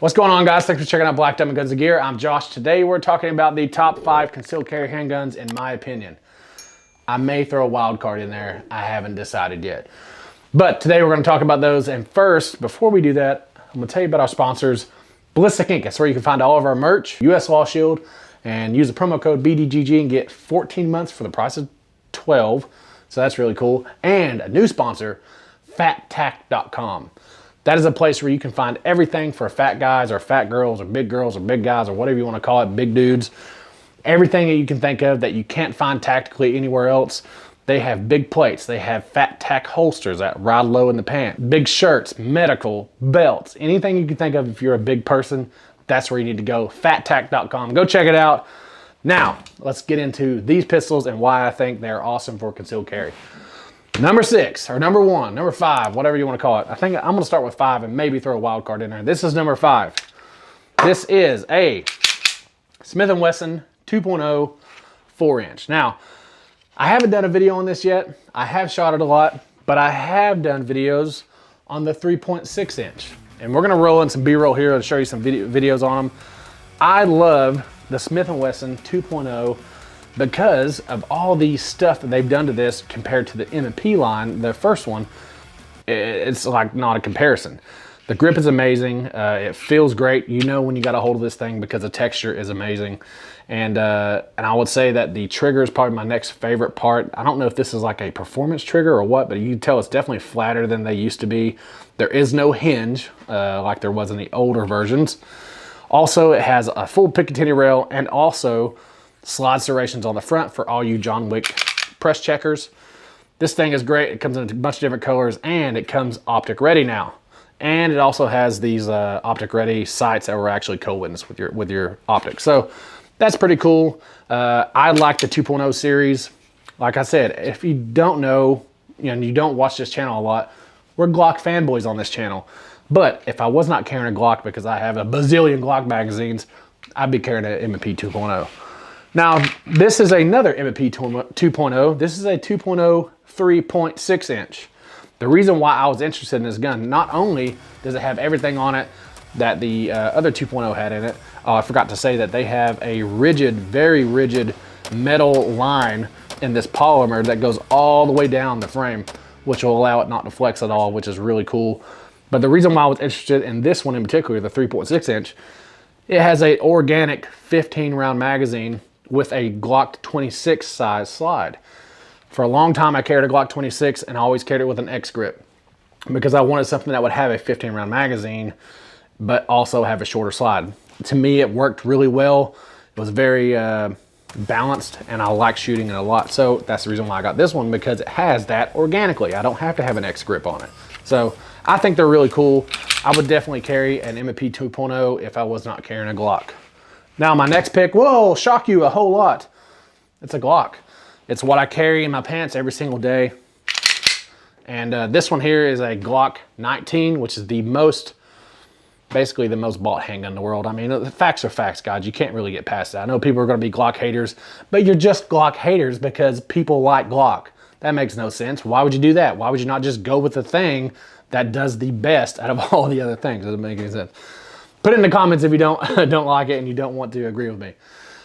What's going on, guys? Thanks for checking out Black Diamond Guns and Gear. I'm Josh. Today we're talking about the top 5 concealed carry handguns in my opinion. I may throw a wild card in there. I haven't decided yet. But today we're going to talk about those. And first, before we do that, I'm going to tell you about our sponsors, Ballistic Ink. That's where you can find all of our merch, US Law Shield, and use the promo code BDGG and get 14 months for the price of 12. So that's really cool. And a new sponsor, FatTac.com. That is a place where you can find everything for fat guys or fat girls or big guys or whatever you want to call it, big dudes. Everything that you can think of that you can't find tactically anywhere else. They have big plates. They have fat tack holsters that ride low in the pant. Big shirts, medical, belts, anything you can think of if you're a big person, that's where you need to go. FatTac.com. Go check it out. Now, let's get into these pistols and why I think they're awesome for concealed carry. Number 6, or number 1, number 5, whatever you want to call it. I think I'm going to start with 5 and maybe throw a wild card in there. This is number 5. This is a Smith & Wesson 2.0 4-inch. Now, I haven't done a video on this yet. I have shot it a lot, but I have done videos on the 3.6 inch. And we're going to roll in some B-roll here and show you some videos on them. I love the Smith & Wesson 2.0 because of all the stuff that they've done to this compared to the M&P line, the first one. It's like not a comparison. The grip is amazing. It feels great. You know when you got a hold of this thing because the texture is amazing. And I would say that the trigger is probably my next favorite part. I don't know if this is like a performance trigger or what, but you can tell it's definitely flatter than they used to be. There is no hinge like there was in the older versions. Also, it has a full Picatinny rail and also slide serrations on the front for all you John Wick press checkers. This thing is great. It comes in a bunch of different colors and it comes optic ready now. And it also has these optic ready sights that were actually co-witness with your optics. So that's pretty cool. I like the 2.0 series. Like I said, if you don't know, and you don't watch this channel a lot, we're Glock fanboys on this channel. But if I was not carrying a Glock because I have a bazillion Glock magazines, I'd be carrying an M&P 2.0. Now, this is another M&P 2.0. This is a 2.0 3.6 inch. The reason why I was interested in this gun, not only does it have everything on it that the other 2.0 had in it, I forgot to say that they have a rigid, very rigid metal line in this polymer that goes all the way down the frame, which will allow it not to flex at all, which is really cool. But the reason why I was interested in this one in particular, the 3.6 inch, it has an organic 15 round magazine with a Glock 26 size slide. For a long time, I carried a Glock 26 and I always carried it with an X grip because I wanted something that would have a 15 round magazine, but also have a shorter slide. To me, it worked really well. It was very balanced and I like shooting it a lot. So that's the reason why I got this one, because it has that organically. I don't have to have an X grip on it. So I think they're really cool. I would definitely carry an M&P 2.0 if I was not carrying a Glock. Now my next pick, whoa, shock you a whole lot. It's a Glock. It's what I carry in my pants every single day. And this one here is a Glock 19, which is basically the most bought handgun in the world. I mean, the facts are facts, guys. You can't really get past that. I know people are gonna be Glock haters, but you're just Glock haters because people like Glock. That makes no sense. Why would you do that? Why would you not just go with the thing that does the best out of all the other things? Doesn't make any sense. Put it in the comments if you don't like it and you don't want to agree with me.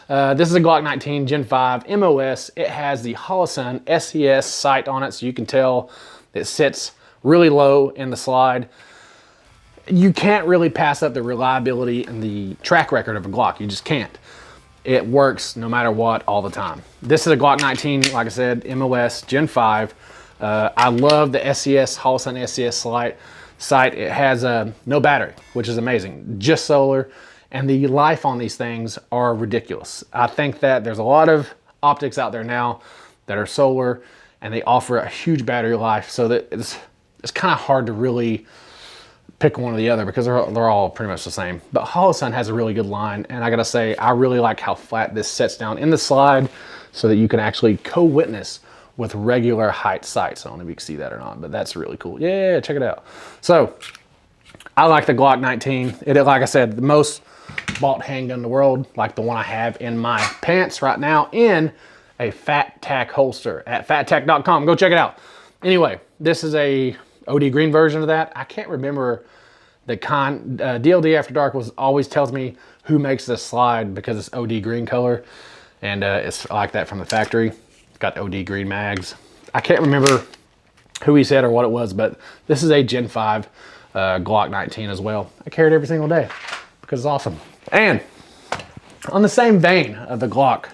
This is a Glock 19 Gen 5 MOS. It has the Holosun SES sight on it, so you can tell it sits really low in the slide. You can't really pass up the reliability and the track record of a Glock. You just can't. It works no matter what all the time. This is a Glock 19, like I said, MOS Gen 5. I love the SES, Holosun SES sight. It has no battery, which is amazing, just solar, and the life on these things are ridiculous. I think that there's a lot of optics out there now that are solar and they offer a huge battery life, so that it's kind of hard to really pick one or the other because they're all pretty much the same. But Holosun has a really good line, and I gotta say, I really like how flat this sets down in the slide so that you can actually co-witness with regular height sights. I don't know if you can see that or not, but that's really cool. Yeah, check it out. So I like the Glock 19. It, like I said, the most bought handgun in the world, like the one I have in my pants right now in a Fat Tac holster at fattac.com. Go check it out. Anyway, this is a OD green version of that. I can't remember The DLD After Dark always tells me who makes this slide because it's OD green color, and it's like that from the factory. It's got OD green mags. I can't remember who he said or what it was, but this is a Gen 5 Glock 19 as well. I carry it every single day because it's awesome. And on the same vein of the Glock,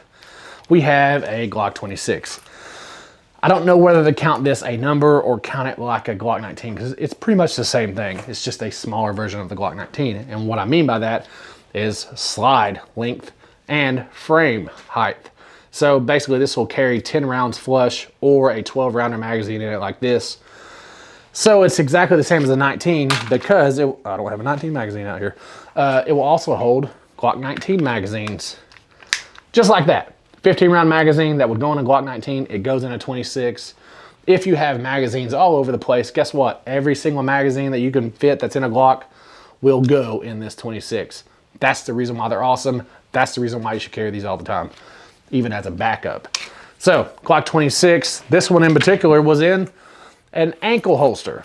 we have a Glock 26. I don't know whether to count this a number or count it like a Glock 19 because it's pretty much the same thing. It's just a smaller version of the Glock 19. And what I mean by that is slide length and frame height. So basically this will carry 10 rounds flush or a 12 rounder magazine in it like this. So it's exactly the same as a 19 because I don't have a 19 magazine out here. It will also hold Glock 19 magazines, just like that. 15 round magazine that would go in a Glock 19, it goes in a 26. If you have magazines all over the place, guess what? Every single magazine that you can fit that's in a Glock will go in this 26. That's the reason why they're awesome. That's the reason why you should carry these all the time, even as a backup. So Glock 26, this one in particular was in an ankle holster,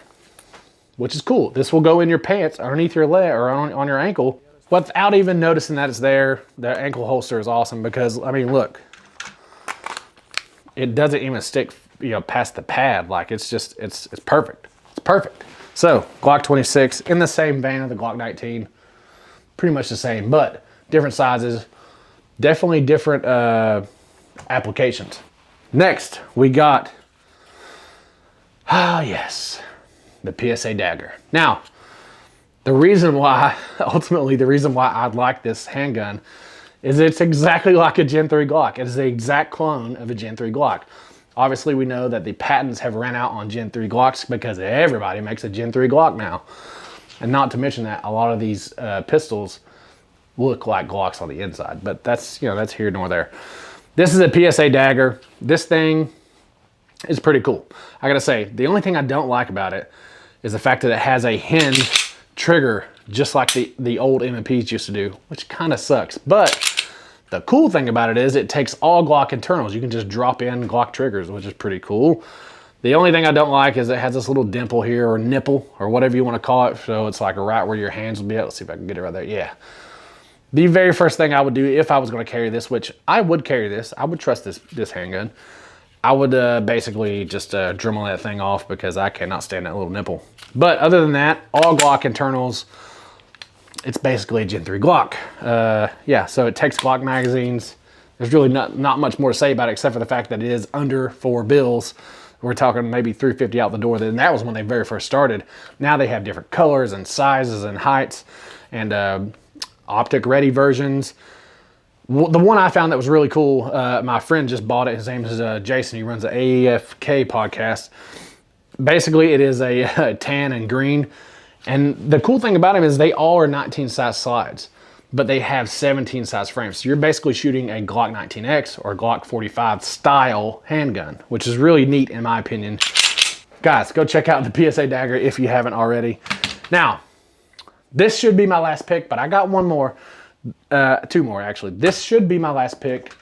which is cool. This will go in your pants underneath your leg or on your ankle without even noticing that it's there. The ankle holster is awesome because, I mean, look, it doesn't even stick, past the pad. Like it's perfect. It's perfect. So Glock 26 in the same vein of the Glock 19, pretty much the same, but different sizes, definitely different applications. Next, we got, yes, the PSA Dagger. Now, ultimately the reason why I like this handgun is it's exactly like a Gen 3 Glock. It is the exact clone of a Gen 3 Glock. Obviously, we know that the patents have ran out on Gen 3 Glocks because everybody makes a Gen 3 Glock now. And not to mention that a lot of these pistols look like Glocks on the inside, but that's here nor there. This is a PSA Dagger. This thing is pretty cool. I gotta say, the only thing I don't like about it is the fact that it has a hinge trigger just like the old M&Ps used to do, which kind of sucks. But the cool thing about it is it takes all Glock internals. You can just drop in Glock triggers, which is pretty cool. The only thing I don't like is it has this little dimple here, or nipple, or whatever you want to call it. So it's like right where your hands will be at. Let's see if I can get it right there. Yeah. The very first thing I would do if I was going to carry this, which I would carry this, I would trust this handgun. I would basically just Dremel that thing off because I cannot stand that little nipple. But other than that, all Glock internals, it's basically a Gen 3 Glock. Yeah, so it takes Glock magazines. There's really not much more to say about it except for the fact that it is under $4 bills. We're talking maybe $350 out the door. Then that was when they very first started. Now they have different colors and sizes and heights and optic ready versions. The one I found that was really cool, my friend just bought it. His name is Jason. He runs the AEFK podcast. Basically, it is a tan and green. And the cool thing about them is they all are 19 size slides, but they have 17 size frames. So you're basically shooting a Glock 19X or Glock 45 style handgun, which is really neat in my opinion. Guys, go check out the PSA Dagger if you haven't already. Now, this should be my last pick, but I got one more. Two more actually. This should be my last pick.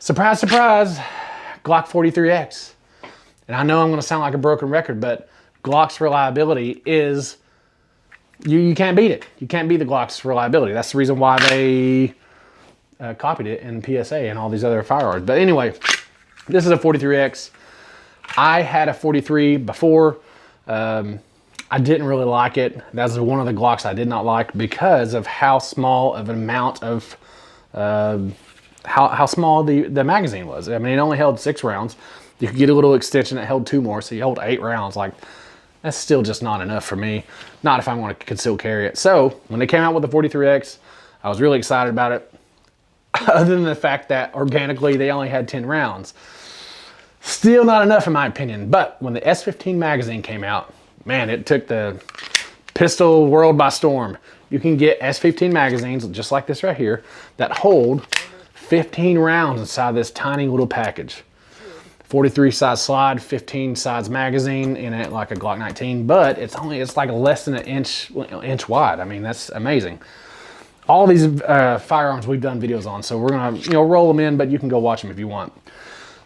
Surprise, surprise, Glock 43X. And I know I'm gonna sound like a broken record, but Glock's reliability is, you can't beat it. You can't beat the Glock's reliability. That's the reason why they copied it in PSA and all these other firearms. But anyway, this is a 43X. I had a 43 before. I didn't really like it. That's one of the Glocks I did not like because of how small of an amount of, how small the magazine was. I mean, it only held 6 rounds. You could get a little extension that held 2 more, so you hold 8 rounds. Like, that's still just not enough for me. Not if I want to conceal carry it. So when they came out with the 43X, I was really excited about it. Other than the fact that organically they only had 10 rounds. Still not enough in my opinion. But when the S15 magazine came out, man, it took the pistol world by storm. You can get S15 magazines, just like this right here, that hold 15 rounds inside this tiny little package. 43 size slide, 15 size magazine in it like a Glock 19, but it's like less than an inch wide. I mean, that's amazing. All these firearms we've done videos on, so we're gonna roll them in, but you can go watch them if you want.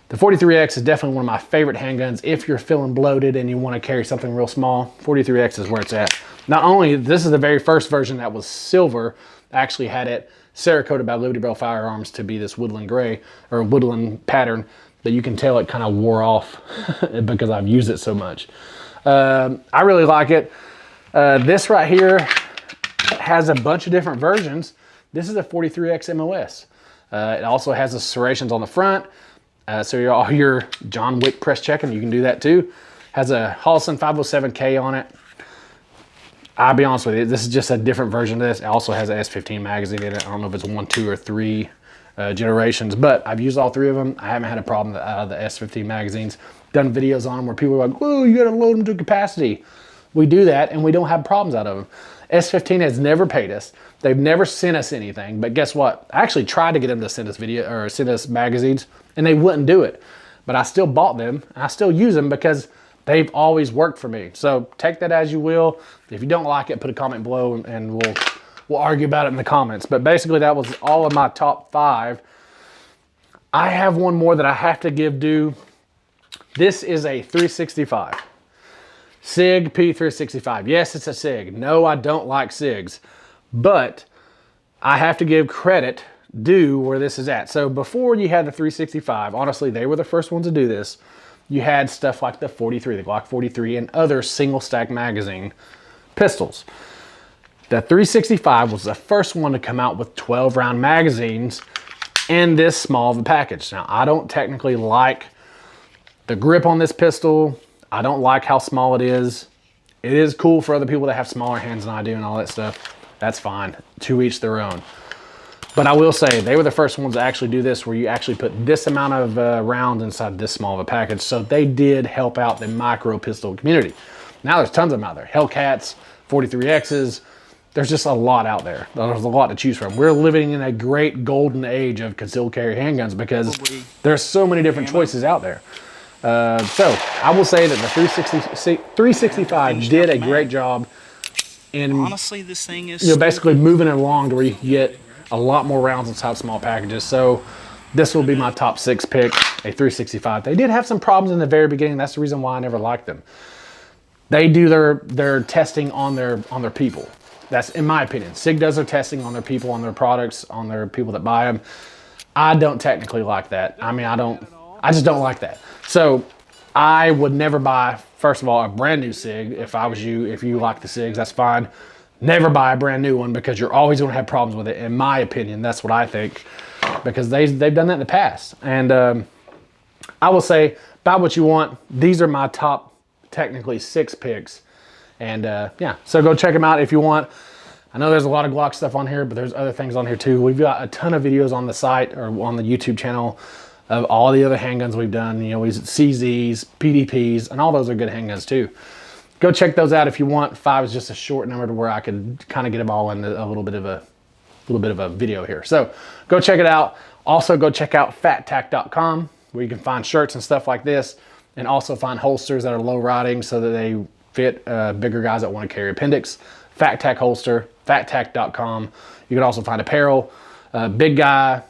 The 43X is definitely one of my favorite handguns. If you're feeling bloated and you want to carry something real small, 43X is where it's at. Not only, this is the very first version that was silver. I actually had it Cerakoted by Liberty Bell Firearms to be this woodland gray, or woodland pattern, that you can tell it kind of wore off because I've used it so much. I really like it. This right here has a bunch of different versions. This is a 43X MOS. It also has the serrations on the front. So all your John Wick press checking, you can do that too. Has a Holson 507K on it. I'll be honest with you, this is just a different version of this. It also has an S15 magazine in it. I don't know if it's 1, 2, or 3 generations, but I've used all 3 of them. I haven't had a problem with the S15 magazines. Done videos on them where people are like, whoa, you gotta load them to capacity. We do that and we don't have problems out of them. S15 has never paid us. They've never sent us anything, but guess what? I actually tried to get them to send us send us magazines, and they wouldn't do it. But I still bought them, and I still use them because they've always worked for me. So take that as you will. If you don't like it, put a comment below and we'll argue about it in the comments. But basically that was all of my top 5. I have one more that I have to give due. This is a 365. SIG P365. Yes, it's a SIG. No, I don't like SIGs. But I have to give credit due where this is at. So before you had the 365, honestly, they were the first ones to do this. You had stuff like the 43, the Glock 43, and other single stack magazine pistols. The 365 was the first one to come out with 12 round magazines in this small of a package. Now, I don't technically like the grip on this pistol. I don't like how small it is. It is cool for other people that have smaller hands than I do and all that stuff. That's fine, to each their own. But I will say, they were the first ones to actually do this, where you actually put this amount of rounds inside this small of a package. So they did help out the micro pistol community. Now there's tons of them out there. Hellcats, 43Xs. There's just a lot out there. There's a lot to choose from. We're living in a great golden age of concealed carry handguns because there's so many different choices out there. So I will say that the 365 did a great job in, honestly, this thing is, basically moving it along to where you can get a lot more rounds inside small packages. So this will be my top 6 pick, a 365. They did have some problems in the very beginning. That's the reason why I never liked them. They do their testing on their people. That's in my opinion. SIG does their testing on their people, on their products, on their people that buy them. I don't technically like that. I mean, I just don't like that. So I would never buy, first of all, a brand new SIG. If I was you, if you like the SIGs, that's fine. Never buy a brand new one because you're always going to have problems with it. In my opinion, that's what I think, because they've done that in the past. And I will say, buy what you want. These are my top, technically, 6 picks. And yeah, so go check them out if you want. I know there's a lot of Glock stuff on here, but there's other things on here too. We've got a ton of videos on the site or on the YouTube channel of all the other handguns we've done. You know, we CZs, PDPs, and all those are good handguns too. Go check those out if you want. 5 is just a short number to where I could kind of get them all in a little bit of a video here. So go check it out. Also go check out fattack.com, where you can find shirts and stuff like this, and also find holsters that are low riding so that they fit bigger guys that want to carry appendix. Fattack holster, fattack.com. You can also find apparel, big guy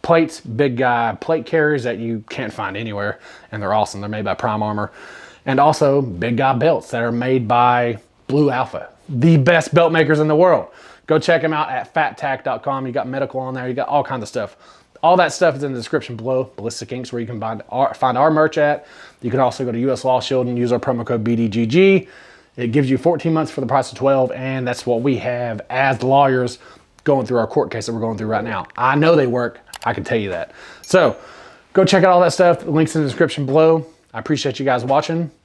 plates, big guy plate carriers that you can't find anywhere, and they're awesome. They're made by Prime Armor. And also big guy belts that are made by Blue Alpha, the best belt makers in the world. Go check them out at fattack.com. You got medical on there. You got all kinds of stuff. All that stuff is in the description below. Ballistic Inks, where you can find our merch at. You can also go to US Law Shield and use our promo code BDGG. It gives you 14 months for the price of 12, and that's what we have as lawyers going through our court case that we're going through right now. I know they work. I can tell you that. So go check out all that stuff. The link's in the description below. I appreciate you guys watching.